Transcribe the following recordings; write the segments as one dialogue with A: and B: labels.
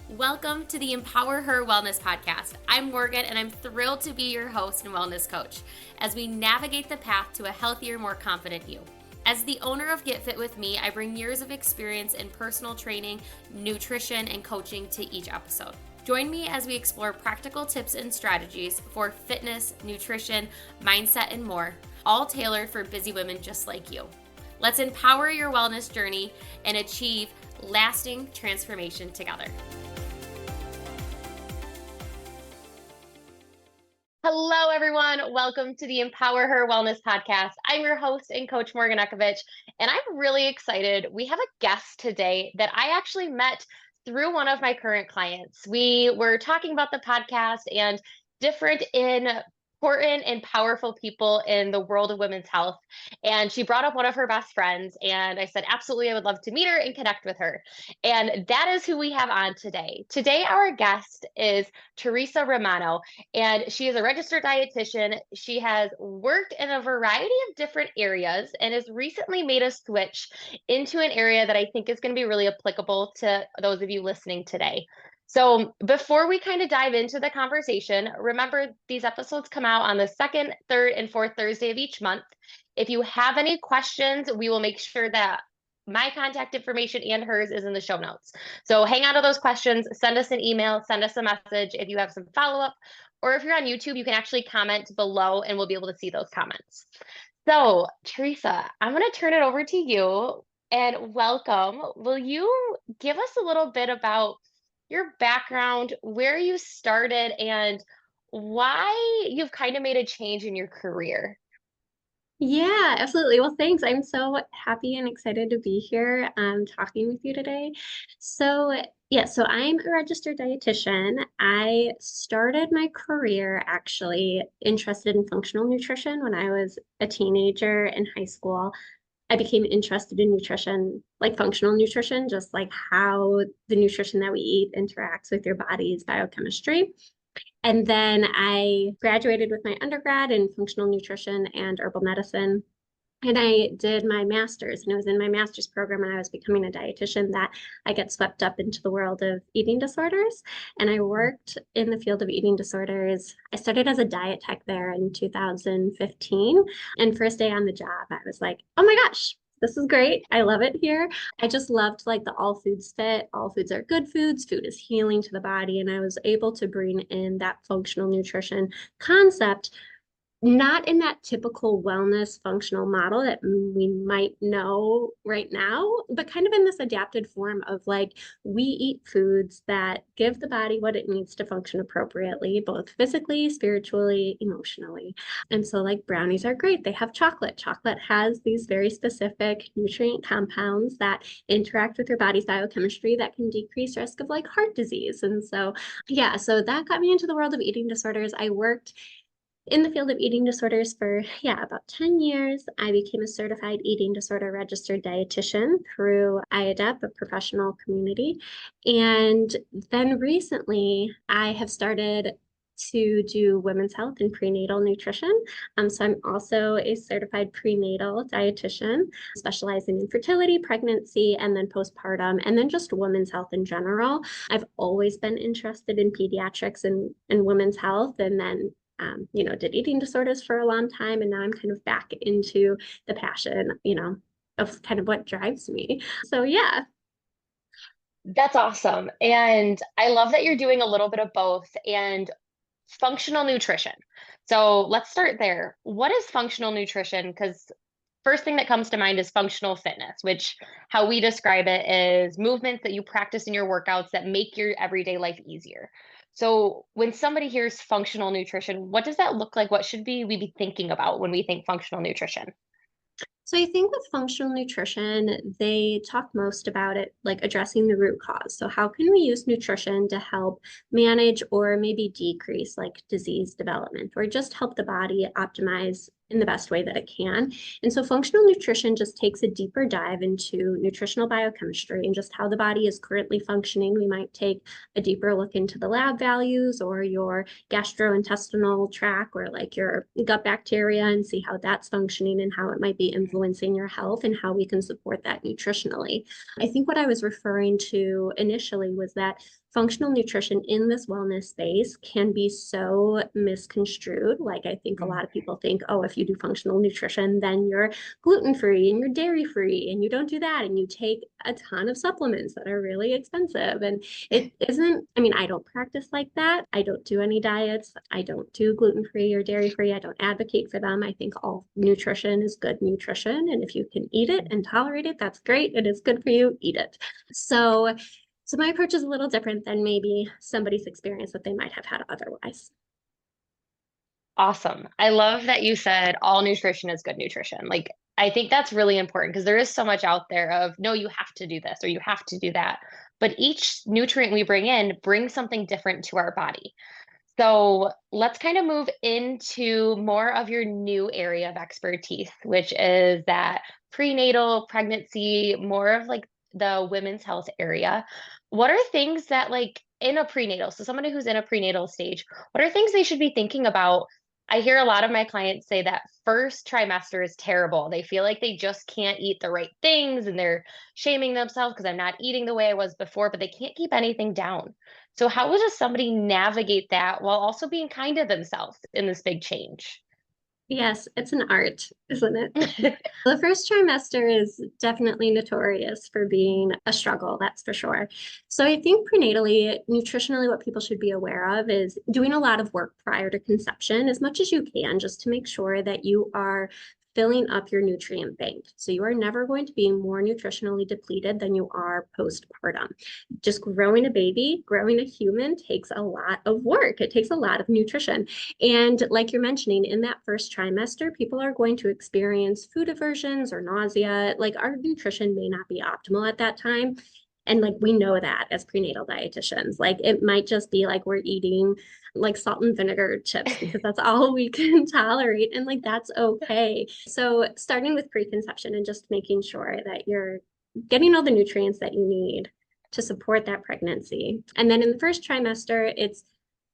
A: Welcome to the EmpowerHer Wellness podcast. I'm Morgan, and I'm thrilled to be your host and wellness coach as we navigate the path to a healthier, more confident you. As the owner of Get Fit With Me, I bring years of experience in personal training, nutrition, and coaching to each episode. Join me as we explore practical tips and strategies for fitness, nutrition, mindset, and more, all tailored for busy women just like you. Let's empower your wellness journey and achieve lasting transformation together. Hello, everyone. Welcome to the EmpowerHer Wellness podcast. I'm your host and coach, Morgan Ekovich, and I'm really excited. We have a guest today that I actually met through one of my current clients. We were talking about the podcast and different important and powerful people in the world of women's health. And she brought up one of her best friends, and I said, absolutely, I would love to meet her and connect with her. And that is who we have on today. Today, our guest is Teresa Romano, and she is a registered dietitian. She has worked in a variety of different areas and has recently made a switch into an area that I think is going to be really applicable to those of you listening today. So before we kind of dive into the conversation, remember these episodes come out on the second, third, and fourth Thursday of each month. If you have any questions, we will make sure that my contact information and hers is in the show notes. So hang on to those questions, send us an email, send us a message if you have some follow-up, or if you're on YouTube, you can actually comment below and we'll be able to see those comments. So Teresa, I'm going to turn it over to you and welcome. Will you give us a little bit about your background, where you started, and why you've kind of made a change in your career?
B: Yeah, absolutely. Well, thanks. I'm so happy and excited to be here talking with you today. So I'm a registered dietitian. I started my career actually interested in functional nutrition when I was a teenager in high school. I became interested in nutrition, like functional nutrition, just like how the nutrition that we eat interacts with your body's biochemistry. And then I graduated with my undergrad in functional nutrition and herbal medicine. And I did my master's, and it was in my master's program when I was becoming a dietitian that I got swept up into the world of eating disorders. And I worked in the field of eating disorders. I started as a diet tech there in 2015. And first day on the job, I was like, oh my gosh, this is great. I love it here. I just loved like the all foods fit. All foods are good foods. Food is healing to the body. And I was able to bring in that functional nutrition concept, not in that typical wellness functional model that we might know right now, but kind of in this adapted form of like we eat foods that give the body what it needs to function appropriately, both physically, spiritually, emotionally. And so like brownies are great. They have chocolate. Chocolate has these very specific nutrient compounds that interact with your body's biochemistry that can decrease risk of like heart disease. And so, yeah, so that got me into the world of eating disorders. I worked in the field of eating disorders for, about 10 years. I became a certified eating disorder registered dietitian through IADEP, a professional community. And then recently, I have started to do women's health and prenatal nutrition. So I'm also a certified prenatal dietitian, specializing in fertility, pregnancy, and then postpartum, and then just women's health in general. I've always been interested in pediatrics and women's health, and then did eating disorders for a long time. And now I'm kind of back into the passion, of kind of what drives me. So yeah.
A: That's awesome. And I love that you're doing a little bit of both and functional nutrition. So let's start there. What is functional nutrition? Because first thing that comes to mind is functional fitness, which how we describe it is movements that you practice in your workouts that make your everyday life easier. So when somebody hears functional nutrition, what does that look like? What should we be thinking about when we think functional nutrition?
B: So I think with functional nutrition, they talk most about it like addressing the root cause. So how can we use nutrition to help manage or maybe decrease like disease development or just help the body optimize in the best way that it can? And so functional nutrition just takes a deeper dive into nutritional biochemistry and just how the body is currently functioning. We might take a deeper look into the lab values or your gastrointestinal tract or like your gut bacteria and see how that's functioning and how it might be influencing your health and how we can support that nutritionally. I think what I was referring to initially was that functional nutrition in this wellness space can be so misconstrued. Like, I think a lot of people think, oh, if you do functional nutrition, then you're gluten-free and you're dairy-free and you don't do that. And you take a ton of supplements that are really expensive. And it isn't, I mean, I don't practice like that. I don't do any diets. I don't do gluten-free or dairy-free. I don't advocate for them. I think all nutrition is good nutrition. And if you can eat it and tolerate it, that's great. It is good for you. Eat it. So my approach is a little different than maybe somebody's experience that they might have had otherwise.
A: Awesome. I love that you said all nutrition is good nutrition. Like, I think that's really important because there is so much out there of, no, you have to do this or you have to do that. But each nutrient we bring in brings something different to our body. So let's kind of move into more of your new area of expertise, which is that prenatal, pregnancy, more of like the women's health area. What are things that, like, in a prenatal, so somebody who's in a prenatal stage, what are things they should be thinking about? I hear a lot of my clients say that first trimester is terrible. They feel like they just can't eat the right things and they're shaming themselves because I'm not eating the way I was before, but they can't keep anything down. So how does somebody navigate that while also being kind to themselves in this big change?
B: Yes, it's an art, isn't it? The first trimester is definitely notorious for being a struggle, that's for sure. So I think prenatally, nutritionally, what people should be aware of is doing a lot of work prior to conception as much as you can, just to make sure that you are filling up your nutrient bank. So you are never going to be more nutritionally depleted than you are postpartum. Just growing a baby, growing a human takes a lot of work. It takes a lot of nutrition. And like you're mentioning, in that first trimester, people are going to experience food aversions or nausea. Like, our nutrition may not be optimal at that time. And like, we know that as prenatal dietitians, like, it might just be like we're eating like salt and vinegar chips because that's all we can tolerate. And like, that's okay. So starting with preconception and just making sure that you're getting all the nutrients that you need to support that pregnancy. And then in the first trimester, it's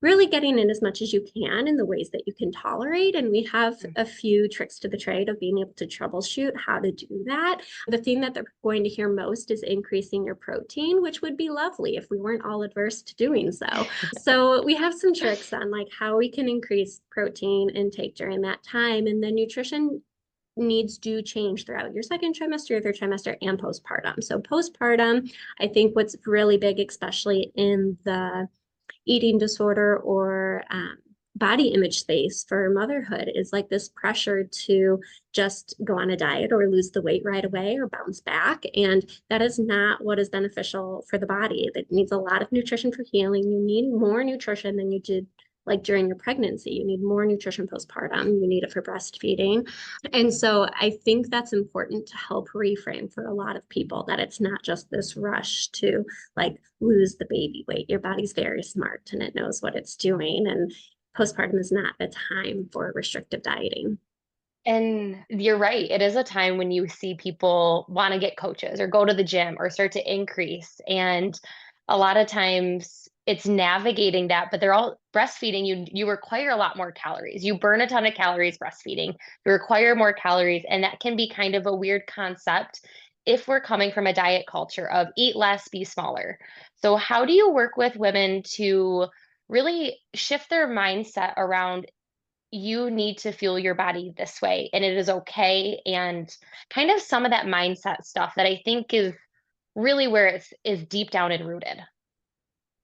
B: really getting in as much as you can in the ways that you can tolerate. And we have a few tricks to the trade of being able to troubleshoot how to do that. The thing that they're going to hear most is increasing your protein, which would be lovely if we weren't all adverse to doing so. So we have some tricks on like how we can increase protein intake during that time. And the nutrition needs do change throughout your second trimester, your third trimester, and postpartum. So postpartum, I think what's really big, especially in the eating disorder or body image space for motherhood, is like this pressure to just go on a diet or lose the weight right away or bounce back. And that is not what is beneficial for the body. That needs a lot of nutrition for healing. You need more nutrition than you did like during your pregnancy. You need more nutrition postpartum. You need it for breastfeeding. And so I think that's important to help reframe for a lot of people, that it's not just this rush to like lose the baby weight. Your body's very smart and it knows what it's doing. And postpartum is not a time for restrictive dieting.
A: And you're right. It is a time when you see people want to get coaches or go to the gym or start to increase. And a lot of times it's navigating that, but they're all breastfeeding. You require a lot more calories. You burn a ton of calories breastfeeding. You require more calories. And that can be kind of a weird concept if we're coming from a diet culture of eat less, be smaller. So how do you work with women to really shift their mindset around, you need to fuel your body this way and it is okay, and kind of some of that mindset stuff that I think is really where is deep down and rooted.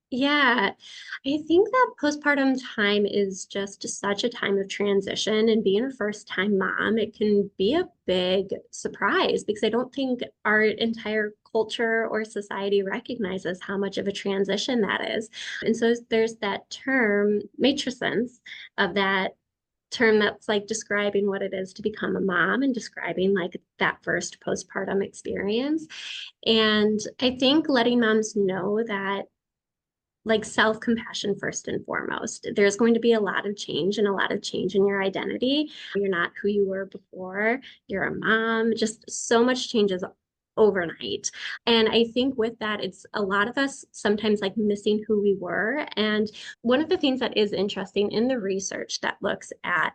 B: Yeah, I think that postpartum time is just such a time of transition, and being a first-time mom, it can be a big surprise because I don't think our entire culture or society recognizes how much of a transition that is. And so there's that term, matrescence, of that term that's like describing what it is to become a mom and describing like that first postpartum experience. And I think letting moms know that like self-compassion first and foremost. There's going to be a lot of change and a lot of change in your identity. You're not who you were before. You're a mom. Just so much changes overnight. And I think with that, it's a lot of us sometimes like missing who we were. And one of the things that is interesting in the research that looks at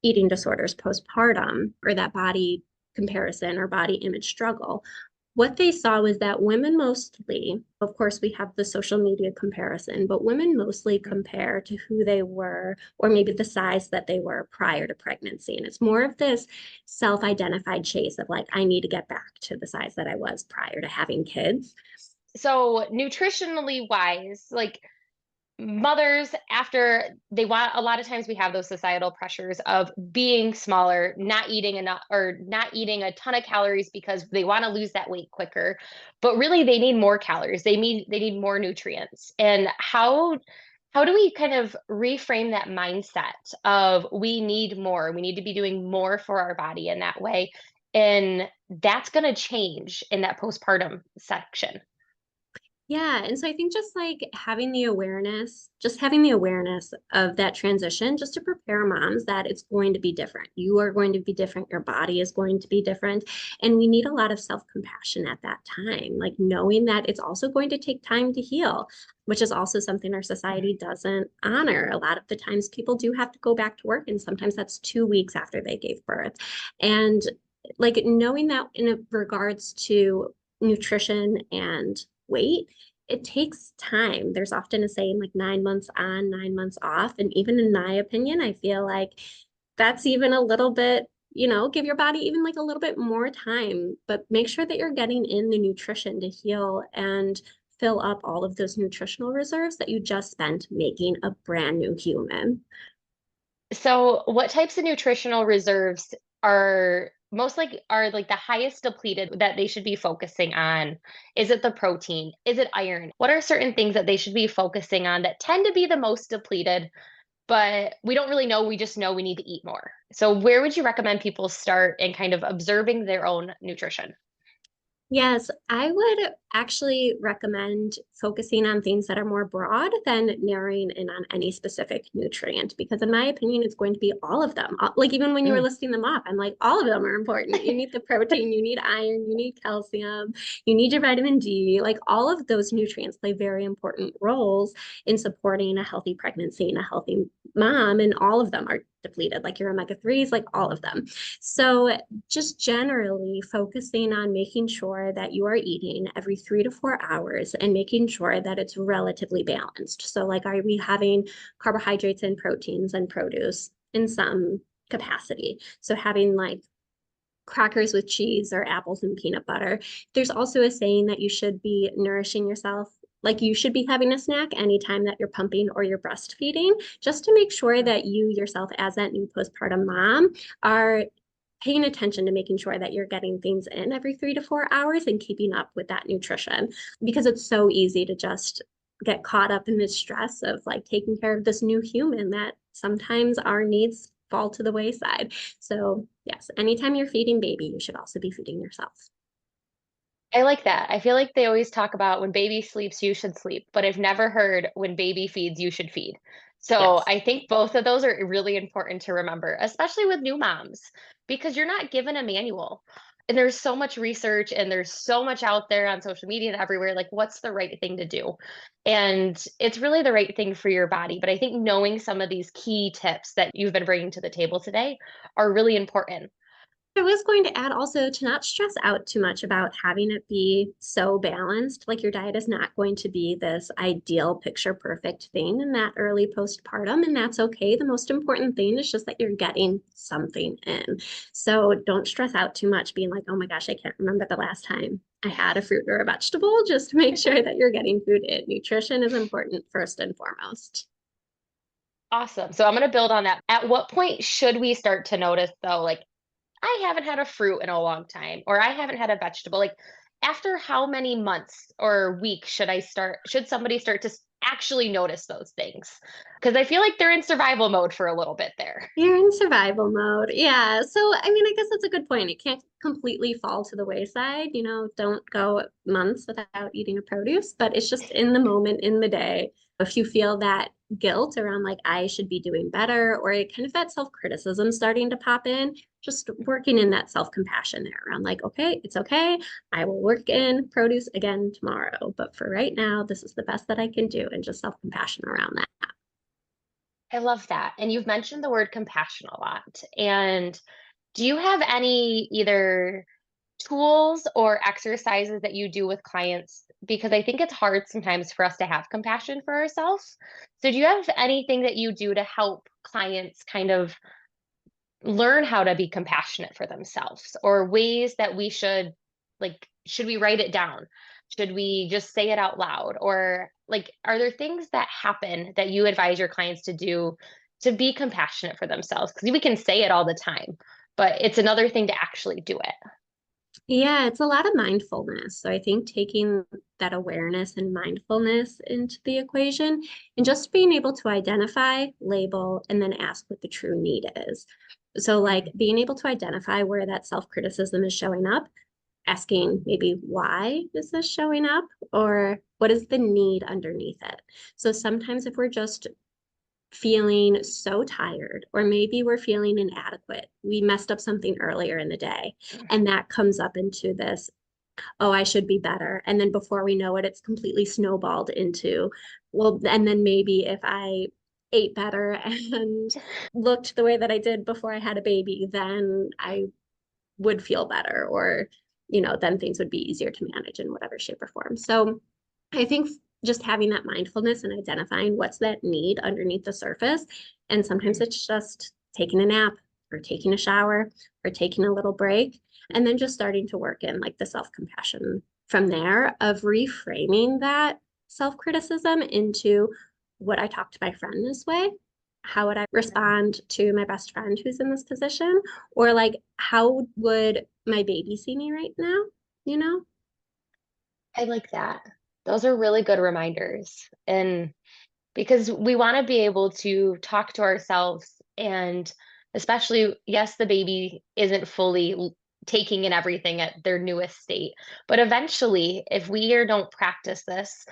B: eating disorders postpartum, or that body comparison or body image struggle, what they saw was that women mostly, of course, we have the social media comparison, but women mostly compare to who they were or maybe the size that they were prior to pregnancy. And it's more of this self-identified chase of like, I need to get back to the size that I was prior to having kids.
A: So nutritionally wise, like mothers after they want a lot of times we have those societal pressures of being smaller, not eating enough or not eating a ton of calories because they want to lose that weight quicker, but really they need more calories, they need more nutrients. And how do we kind of reframe that mindset of we need more, we need to be doing more for our body in that way, and that's going to change in that postpartum section.
B: Yeah. And so I think just like having the awareness, just having the awareness of that transition, just to prepare moms that it's going to be different. You are going to be different. Your body is going to be different. And we need a lot of self-compassion at that time, like knowing that it's also going to take time to heal, which is also something our society doesn't honor. A lot of the times people do have to go back to work, and sometimes that's 2 weeks after they gave birth. And like knowing that in regards to nutrition and weight, it takes time. There's often a saying like 9 months on, 9 months off. And even in my opinion, I feel like that's even a little bit, give your body even like a little bit more time, but make sure that you're getting in the nutrition to heal and fill up all of those nutritional reserves that you just spent making a brand new human.
A: So, what types of nutritional reserves are like the highest depleted that they should be focusing on? Is it the protein? Is it iron? What are certain things that they should be focusing on that tend to be the most depleted, but we don't really know, we just know we need to eat more. So, where would you recommend people start in kind of observing their own nutrition?
B: Yes, I would actually recommend focusing on things that are more broad than narrowing in on any specific nutrient, because in my opinion, it's going to be all of them. Like even when you were
A: Mm.
B: listing them off, I'm like, all of them are important. You need the protein, you need iron, you need calcium, you need your vitamin D. Like all of those nutrients play very important roles in supporting a healthy pregnancy and a healthy mom, and all of them are depleted, like your omega-3s, like all of them. So just generally focusing on making sure that you are eating every 3 to 4 hours and making sure that it's relatively balanced. So, like, are we having carbohydrates and proteins and produce in some capacity? So, having like crackers with cheese or apples and peanut butter. There's also a saying that you should be nourishing yourself. Like you should be having a snack anytime that you're pumping or you're breastfeeding, just to make sure that you yourself, as that new postpartum mom, are paying attention to making sure that you're getting things in every 3 to 4 hours and keeping up with that nutrition, because it's so easy to just get caught up in this stress of like taking care of this new human that sometimes our needs fall to the wayside. So, yes, anytime you're feeding baby, you should also be feeding yourself.
A: I like that. I feel like they always talk about when baby sleeps, you should sleep, but I've never heard when baby feeds, you should feed. So
B: Yes.
A: I think both of those are really important to remember, especially with new moms, because you're not given a manual. And there's so much research and there's so much out there on social media and everywhere, like what's the right thing to do? And it's really the right thing for your body. But I think knowing some of these key tips that you've been bringing to the table today are really important.
B: I was going to add also to not stress out too much about having it be so balanced. Like your diet is not going to be this ideal picture perfect thing in that early postpartum, and that's okay. The most important thing is just that you're getting something in. So don't stress out too much being like, oh my gosh, I can't remember the last time I had a fruit or a vegetable. Just make sure that you're getting food in. Nutrition is important first and foremost.
A: Awesome. So I'm going to build on that. At what point should we start to notice, though, like, I haven't had a fruit in a long time, or I haven't had a vegetable? Like, after how many months or weeks should somebody start to actually notice those things? Because I feel like they're in survival mode for a little bit there.
B: You're in survival mode. Yeah. So, I mean, I guess that's a good point. It can't completely fall to the wayside. Don't go months without eating a produce, but it's just in the moment, in the day. If you feel that guilt around like, I should be doing better, or kind of that self-criticism starting to pop in, just working in that self-compassion there around like, okay, it's okay. I will work in produce again tomorrow. But for right now, this is the best that I can do, and just self-compassion around that.
A: I love that. And you've mentioned the word compassion a lot. And do you have any either tools or exercises that you do with clients? Because I think it's hard sometimes for us to have compassion for ourselves. So, do you have anything that you do to help clients kind of learn how to be compassionate for themselves, or ways that we should, like, should we write it down? Should we just say it out loud? Or like, are there things that happen that you advise your clients to do to be compassionate for themselves? Because we can say it all the time, but it's another thing to actually do it.
B: Yeah, it's a lot of mindfulness. So I think taking that awareness and mindfulness into the equation and just being able to identify, label, and then ask what the true need is. So, like being able to identify where that self-criticism is showing up, asking maybe why is this showing up, or what is the need underneath it. So sometimes if we're just feeling so tired, or maybe we're feeling inadequate, we messed up something earlier in the day, and that comes up into this, oh, I should be better. And then before we know it, it's completely snowballed into, well, and then maybe if I ate better and looked the way that I did before I had a baby, then I would feel better, or then things would be easier to manage in whatever shape or form. So I think just having that mindfulness and identifying what's that need underneath the surface, and sometimes it's just taking a nap or taking a shower or taking a little break, and then just starting to work in like the self-compassion from there, of reframing that self-criticism into, would I talk to my friend this way? How would I respond to my best friend who's in this position? Or like, how would my baby see me right now? You know?
A: I like that. Those are really good reminders. And because we want to be able to talk to ourselves, and especially, yes, the baby isn't fully taking in everything at their newest state, but eventually, if don't practice this,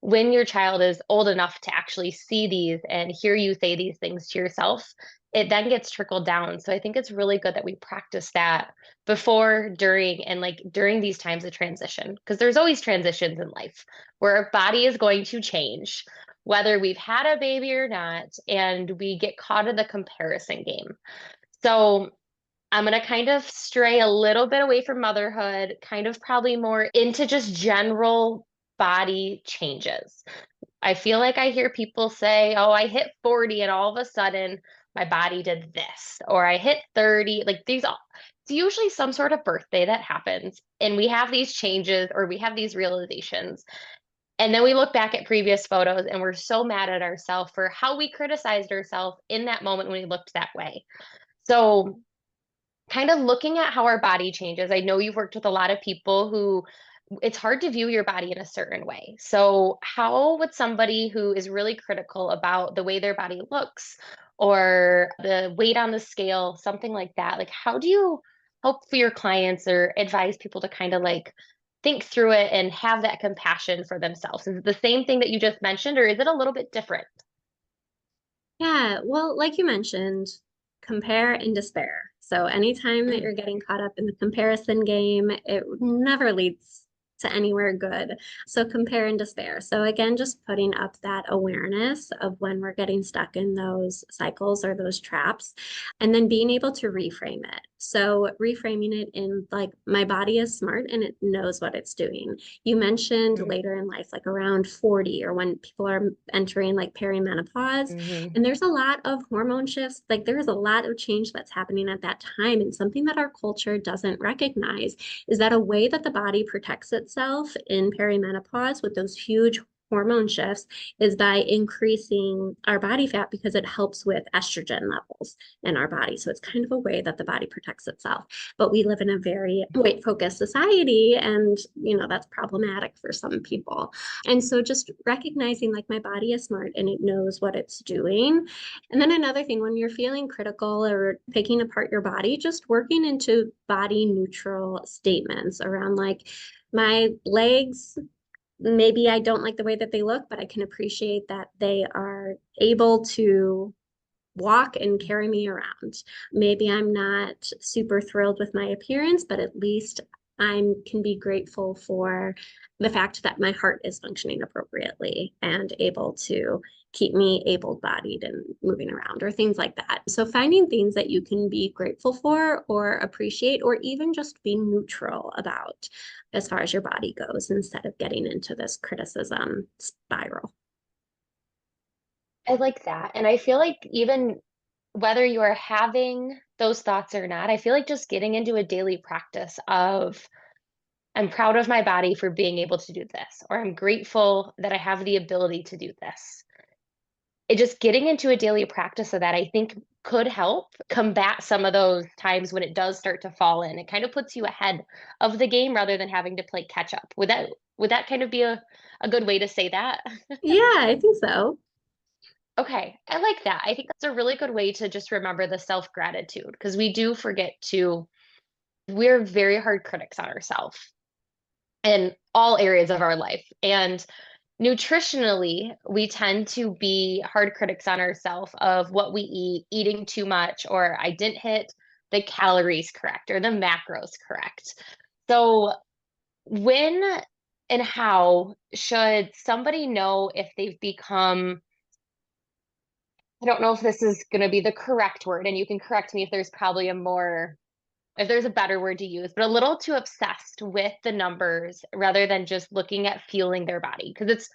A: when your child is old enough to actually see these and hear you say these things to yourself, it then gets trickled down. So I think it's really good that we practice that before, during, and like during these times of transition, because there's always transitions in life where our body is going to change, whether we've had a baby or not, and we get caught in the comparison game. So I'm going to kind of stray a little bit away from motherhood, kind of probably more into just general body changes. I feel like I hear people say, oh, I hit 40 and all of a sudden my body did this, or I hit 30. Like these, it's usually some sort of birthday that happens, and we have these changes or we have these realizations. And then we look back at previous photos and we're so mad at ourselves for how we criticized ourselves in that moment when we looked that way. So, kind of looking at how our body changes. I know you've worked with a lot of people who it's hard to view your body in a certain way. So, how would somebody who is really critical about the way their body looks or the weight on the scale, something like that, like how do you help for your clients or advise people to kind of like think through it and have that compassion for themselves? Is it the same thing that you just mentioned, or is it a little bit different?
B: Yeah, well, like you mentioned, compare and despair. So anytime that
A: Mm,
B: you're getting caught up in the comparison game, it never leads to anywhere good. So compare and despair. So again, just putting up that awareness of when we're getting stuck in those cycles or those traps, and then being able to reframe it. So reframing it in like, my body is smart and it knows what it's doing. You mentioned
A: mm,
B: later in life, like around 40, or when people are entering like perimenopause,
A: mhm,
B: and there's a lot of hormone shifts. Like there is a lot of change that's happening at that time. And something that our culture doesn't recognize is that a way that the body protects itself in perimenopause with those huge hormone shifts is by increasing our body fat, because it helps with estrogen levels in our body. So it's kind of a way that the body protects itself. But we live in a very weight focused society, and that's problematic for some people. And so just recognizing like, my body is smart and it knows what it's doing. And then another thing, when you're feeling critical or picking apart your body, just working into body neutral statements around like, my legs, maybe I don't like the way that they look, but I can appreciate that they are able to walk and carry me around. Maybe I'm not super thrilled with my appearance, but at least I can be grateful for the fact that my heart is functioning appropriately and able to keep me able-bodied and moving around or things like that. So finding things that you can be grateful for or appreciate or even just be neutral about as far as your body goes instead of getting into this criticism spiral.
A: I like that. And I feel like even whether you are having those thoughts or not, I feel like just getting into a daily practice of I'm proud of my body for being able to do this, or I'm grateful that I have the ability to do this. It just getting into a daily practice of that, I think could help combat some of those times when it does start to fall in. It kind of puts you ahead of the game rather than having to play catch up. Would that kind of be a good way to say that?
B: Yeah, I think so.
A: Okay, I like that. I think that's a really good way to just remember the self-gratitude because we do forget to we're very hard critics on ourselves in all areas of our life. And nutritionally, we tend to be hard critics on ourselves of what we eat, eating too much, or I didn't hit the calories correct or the macros correct. So, when and how should somebody know if they've become, I don't know if this is going to be the correct word, and you can correct me if there's probably if there's a better word to use, but a little too obsessed with the numbers rather than just looking at feeling their body. Because it's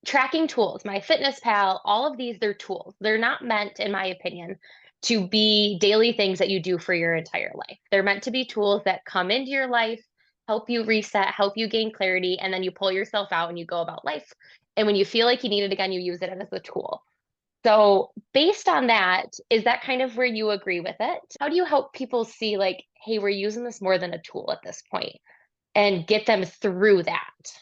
A: tracking tools, my fitness pal, all of these, they're tools. They're not meant, in my opinion, to be daily things that you do for your entire life. They're meant to be tools that come into your life, help you reset, help you gain clarity, and then you pull yourself out and you go about life. And when you feel like you need it again, you use it as a tool. So, based on that, is that kind of where you agree with it? How do you help people see, like, hey, we're using this more than a tool at this point and get them through that?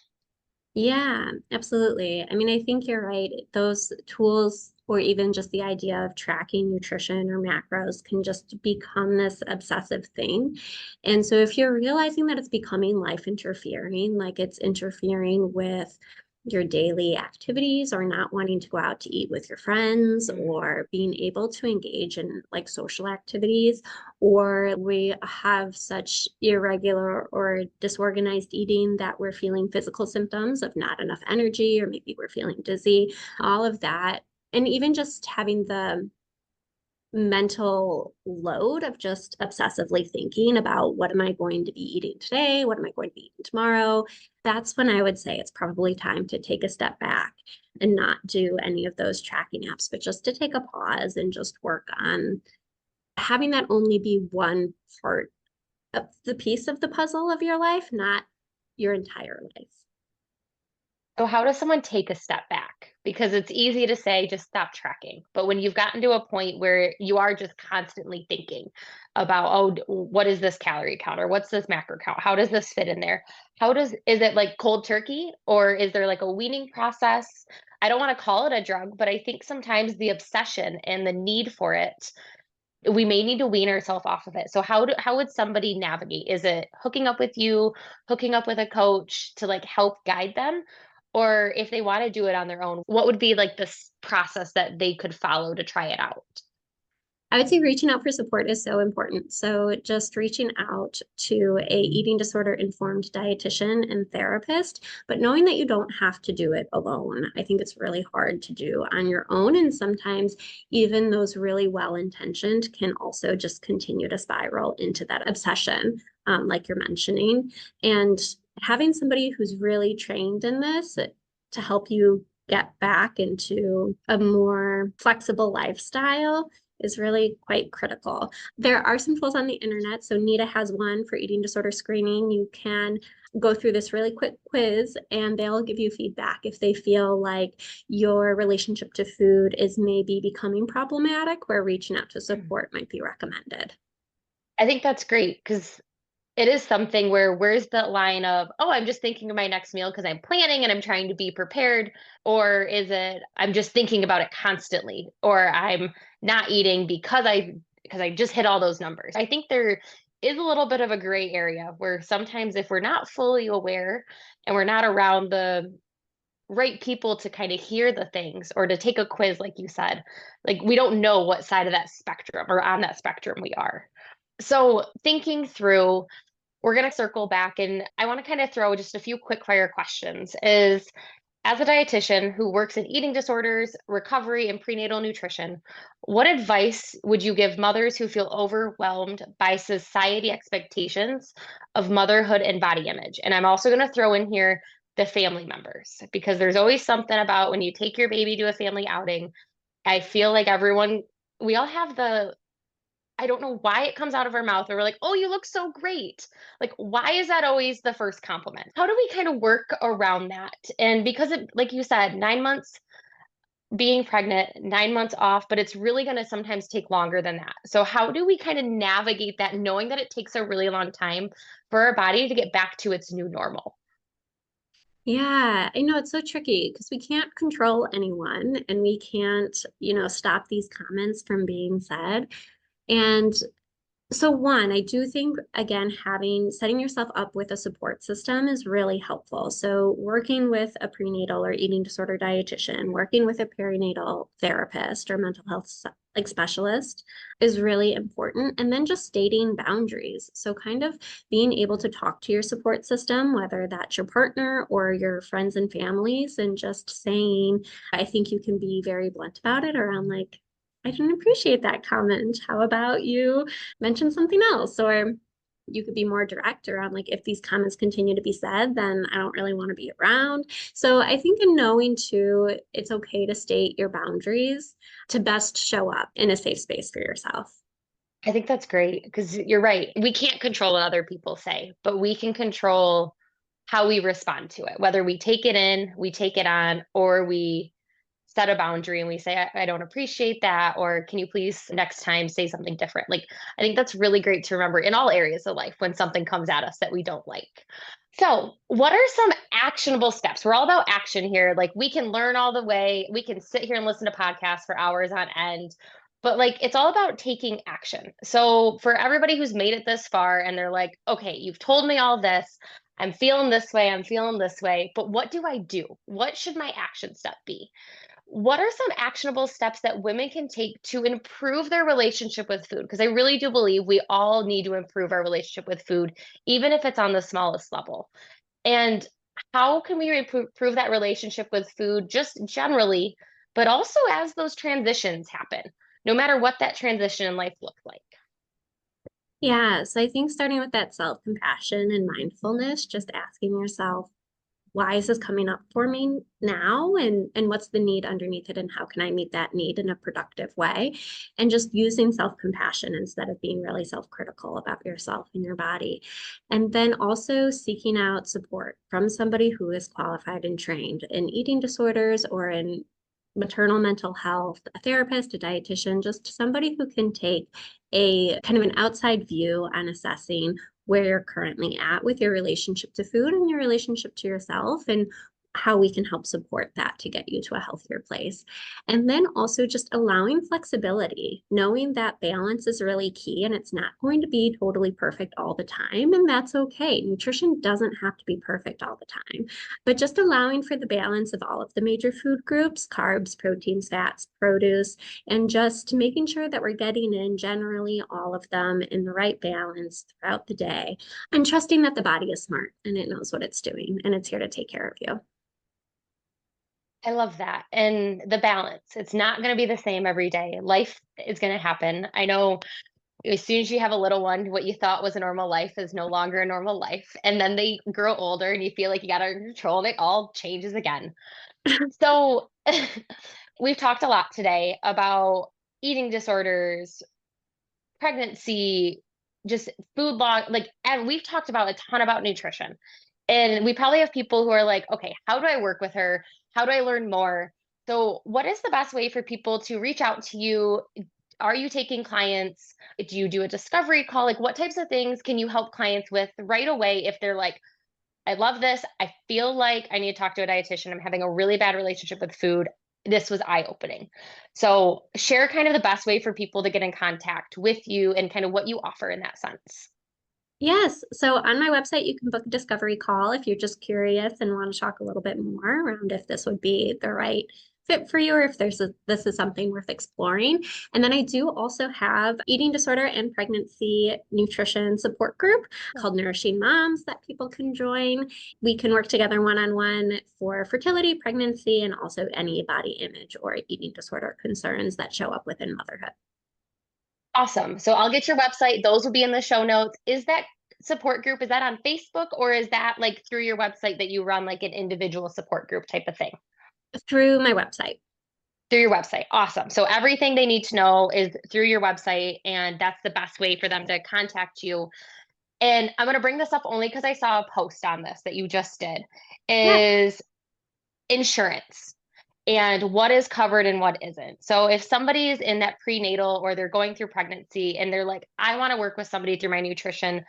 B: Yeah, absolutely. I mean, I think you're right. Those tools, or even just the idea of tracking nutrition or macros, can just become this obsessive thing. And so, if you're realizing that it's becoming life interfering, like it's interfering with your daily activities or not wanting to go out to eat with your friends
A: Mm.
B: or being able to engage in like social activities, or we have such irregular or disorganized eating that we're feeling physical symptoms of not enough energy, or maybe we're feeling dizzy, all of that. And even just having the mental load of just obsessively thinking about what am I going to be eating today? What am I going to be eating tomorrow? That's when I would say it's probably time to take a step back and not do any of those tracking apps, but just to take a pause and just work on having that only be one part of the piece of the puzzle of your life, not your entire life.
A: So, how does someone take a step back? Because it's easy to say, just stop tracking. But when you've gotten to a point where you are just constantly thinking about, oh, what is this calorie count or what's this macro count? How does this fit in there? Is it like cold turkey or is there like a weaning process? I don't want to call it a drug, but I think sometimes the obsession and the need for it we may need to wean ourselves off of it. So how would somebody navigate? Is it hooking up with you, hooking up with a coach to like help guide them? Or if they want to do it on their own, what would be like this process that they could follow to try it out?
B: I would say reaching out for support is so important. So just reaching out to a eating disorder informed dietitian and therapist, but knowing that you don't have to do it alone. I think it's really hard to do on your own. And sometimes even those really well-intentioned can also just continue to spiral into that obsession, like you're mentioning. And having somebody who's really trained in this to help you get back into a more flexible lifestyle is really quite critical. There are some tools on the internet. So Nita has one for eating disorder screening. You can go through this really quick quiz and they'll give you feedback if they feel like your relationship to food is maybe becoming problematic, where reaching out to
A: Mm.
B: support might be recommended.
A: I think that's great because it is something where where's the line of, oh, I'm just thinking of my next meal because I'm planning and I'm trying to be prepared? Or is it I'm just thinking about it constantly, or I'm not eating because I just hit all those numbers. I think there is a little bit of a gray area where sometimes if we're not fully aware and we're not around the right people to kind of hear the things or to take a quiz, like you said, like we don't know what side of that spectrum or on that spectrum we are. So thinking through we're going to circle back and I want to kind of throw just a few quick fire questions. Is as a dietitian who works in eating disorders, recovery, and prenatal nutrition, what advice would you give mothers who feel overwhelmed by society expectations of motherhood and body image? And I'm also going to throw in here the family members, because there's always something about when you take your baby to a family outing. I feel like we all have I don't know why it comes out of our mouth, or we're like, oh, you look so great. Like, why is that always the first compliment? How do we kind of work around that? And because like you said, 9 months being pregnant, 9 months off, but it's really going to sometimes take longer than that. So, how do we kind of navigate that, knowing that it takes a really long time for our body to get back to its new normal?
B: Yeah, I know it's so tricky because we can't control anyone and we can't, stop these comments from being said. And so one, I do think again, setting yourself up with a support system is really helpful. So working with a prenatal or eating disorder dietitian, working with a perinatal therapist or mental health specialist is really important. And then just stating boundaries. So kind of being able to talk to your support system, whether that's your partner or your friends and families, and just saying, I think you can be very blunt about it around like, I didn't appreciate that comment. How about you mention something else? Or you could be more direct around like, if these comments continue to be said, then I don't really want to be around. So I think in knowing too, it's okay to state your boundaries to best show up in a safe space for yourself.
A: I think that's great because you're right. We can't control what other people say, but we can control how we respond to it, whether we take it in, we take it on, or we set a boundary and we say, I don't appreciate that, or can you please next time say something different? Like, I think that's really great to remember in all areas of life when something comes at us that we don't like. So, what are some actionable steps? We're all about action here. Like, we can learn all the way, we can sit here and listen to podcasts for hours on end, but like, it's all about taking action. So, for everybody who's made it this far and they're like, okay, you've told me all this. I'm feeling this way. I'm feeling this way. But what do I do? What should my action step be? What are some actionable steps that women can take to improve their relationship with food? Because I really do believe we all need to improve our relationship with food, even if it's on the smallest level. And how can we improve that relationship with food just generally, but also as those transitions happen, no matter what that transition in life looked like?
B: Yeah, so I think starting with that self-compassion and mindfulness, just asking yourself, why is this coming up for me now, and what's the need underneath it, and how can I meet that need in a productive way, and just using self-compassion instead of being really self-critical about yourself and your body. And then also seeking out support from somebody who is qualified and trained in eating disorders or in maternal mental health, a therapist, a dietitian, just somebody who can take a kind of an outside view on assessing where you're currently at with your relationship to food and your relationship to yourself, and how we can help support that to get you to a healthier place. And then also just allowing flexibility, knowing that balance is really key and it's not going to be totally perfect all the time. And that's okay. Nutrition doesn't have to be perfect all the time, but just allowing for the balance of all of the major food groups, carbs, proteins, fats, produce, and just making sure that we're getting in generally all of them in the right balance throughout the day, and trusting that the body is smart and it knows what it's doing and it's here to take care of you.
A: I love that. And the balance. It's not going to be the same every day. Life is going to happen. I know as soon as you have a little one, what you thought was a normal life is no longer a normal life. And then they grow older and you feel like you got it under control and it all changes again. So we've talked a lot today about eating disorders, pregnancy, just food log, like, and we've talked about a ton about nutrition. And we probably have people who are like, okay, how do I work with her? How do I learn more? So, what is the best way for people to reach out to you? Are you taking clients? Do you do a discovery call? Like, what types of things can you help clients with right away if they're like, I love this. I feel like I need to talk to a dietitian. I'm having a really bad relationship with food. This was eye opening. So, share kind of the best way for people to get in contact with you and kind of what you offer in that sense.
B: Yes. So on my website, you can book a discovery call if you're just curious and want to talk a little bit more around if this would be the right fit for you or if this is something worth exploring. And then I do also have eating disorder and pregnancy nutrition support group called Nourishing Moms that people can join. We can work together one-on-one for fertility, pregnancy, and also any body image or eating disorder concerns that show up within motherhood.
A: Awesome. So I'll get your website. Those will be in the show notes. Is that support group, is that on Facebook, or is that like through your website that you run like an individual support group type of thing?
B: Through my website.
A: Through your website. Awesome. So everything they need to know is through your website, and that's the best way for them to contact you. And I'm going to bring this up only because I saw a post on this that you just did,
B: Yeah.
A: is insurance and what is covered and what isn't. So if somebody is in that prenatal or they're going through pregnancy and they're like, I want to work with somebody through my nutrition,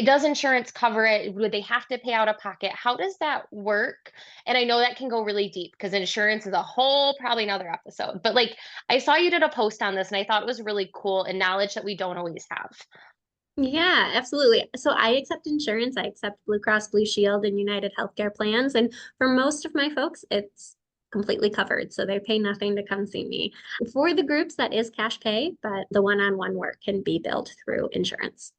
A: does insurance cover it? Would they have to pay out of pocket? How does that work? And I know that can go really deep because insurance is a whole, probably another episode. But like, I saw you did a post on this and I thought it was really cool and knowledge that we don't always have.
B: Yeah, absolutely. So I accept insurance. I accept Blue Cross Blue Shield and United Healthcare plans. And for most of my folks, it's completely covered. So they pay nothing to come see me. For the groups, that is cash pay, but the one-on-one work can be billed through insurance.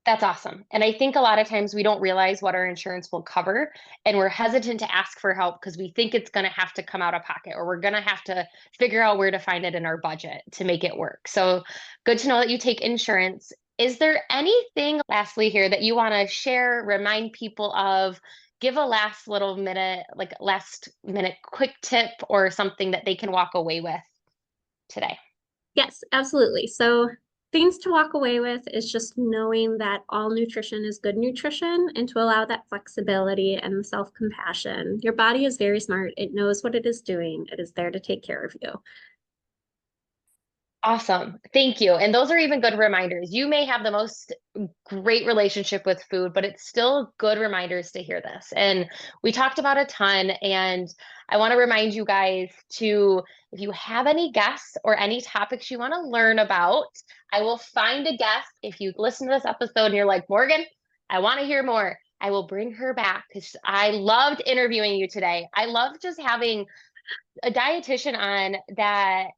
A: That's awesome. And I think a lot of times we don't realize what our insurance will cover, and we're hesitant to ask for help because we think it's going to have to come out of pocket or we're going to have to figure out where to find it in our budget to make it work. So good to know that you take insurance. Is there anything lastly here that you want to share, remind people of, give a last little minute, like last minute quick tip or something that they can walk away with today?
B: Yes, absolutely. So things to walk away with is just knowing that all nutrition is good nutrition and to allow that flexibility and the self-compassion. Your body is very smart. It knows what it is doing. It is there to take care of you.
A: Awesome. Thank you. And those are even good reminders. You may have the most great relationship with food, but it's still good reminders to hear this. And we talked about a ton. And I want to remind you guys to, if you have any guests or any topics you want to learn about, I will find a guest. If you listen to this episode and you're like, Morgan, I want to hear more, I will bring her back because I loved interviewing you today. I love just having a dietitian on that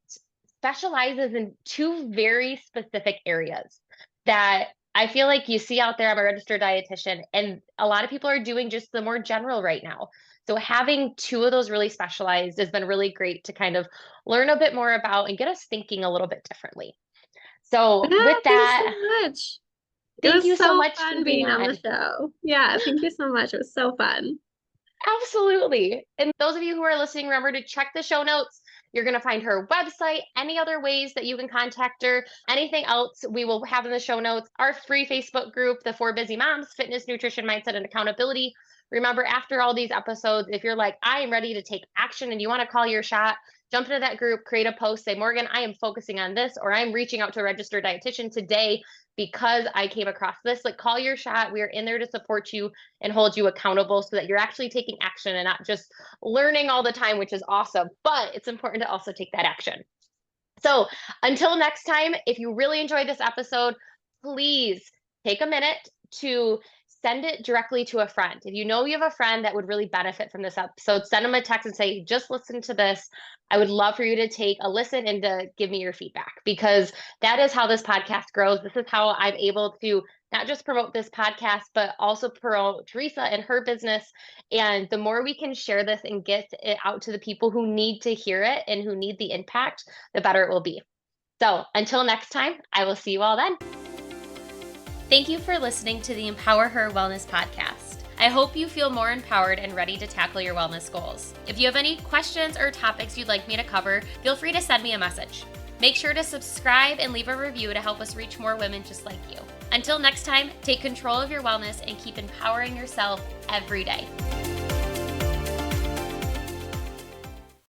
A: specializes in two very specific areas that I feel like you see out there. I'm a registered dietitian, and a lot of people are doing just the more general right now. So having two of those really specialized has been really great to kind of learn a bit more about and get us thinking a little bit differently. So
B: Yeah,
A: with
B: thanks
A: that,
B: so much. It
A: thank
B: was
A: you so
B: so
A: much for
B: fun
A: being
B: being on
A: on.
B: the show. Yeah, thank you so much. It was so fun.
A: Absolutely. And those of you who are listening, remember to check the show notes. You're going to find her website, any other ways that you can contact her, anything else we will have in the show notes, our free Facebook group, the For Busy Moms, Fitness, Nutrition, Mindset, and Accountability. Remember, after all these episodes, if you're like, I am ready to take action and you want to call your shot, jump into that group, create a post, say, Morgan, I am focusing on this, or I'm reaching out to a registered dietitian today because I came across this. Like, call your shot. We are in there to support you and hold you accountable so that you're actually taking action and not just learning all the time, which is awesome. But it's important to also take that action. So until next time, if you really enjoyed this episode, please take a minute to send it directly to a friend. If you know you have a friend that would really benefit from this episode, send them a text and say, just listen to this. I would love for you to take a listen and to give me your feedback, because that is how this podcast grows. This is how I'm able to not just promote this podcast, but also promote Teresa and her business. And the more we can share this and get it out to the people who need to hear it and who need the impact, the better it will be. So until next time, I will see you all then. Thank you for listening to the EmpowerHer Wellness podcast. I hope you feel more empowered and ready to tackle your wellness goals. If you have any questions or topics you'd like me to cover, feel free to send me a message. Make sure to subscribe and leave a review to help us reach more women just like you. Until next time, take control of your wellness and keep empowering yourself every day.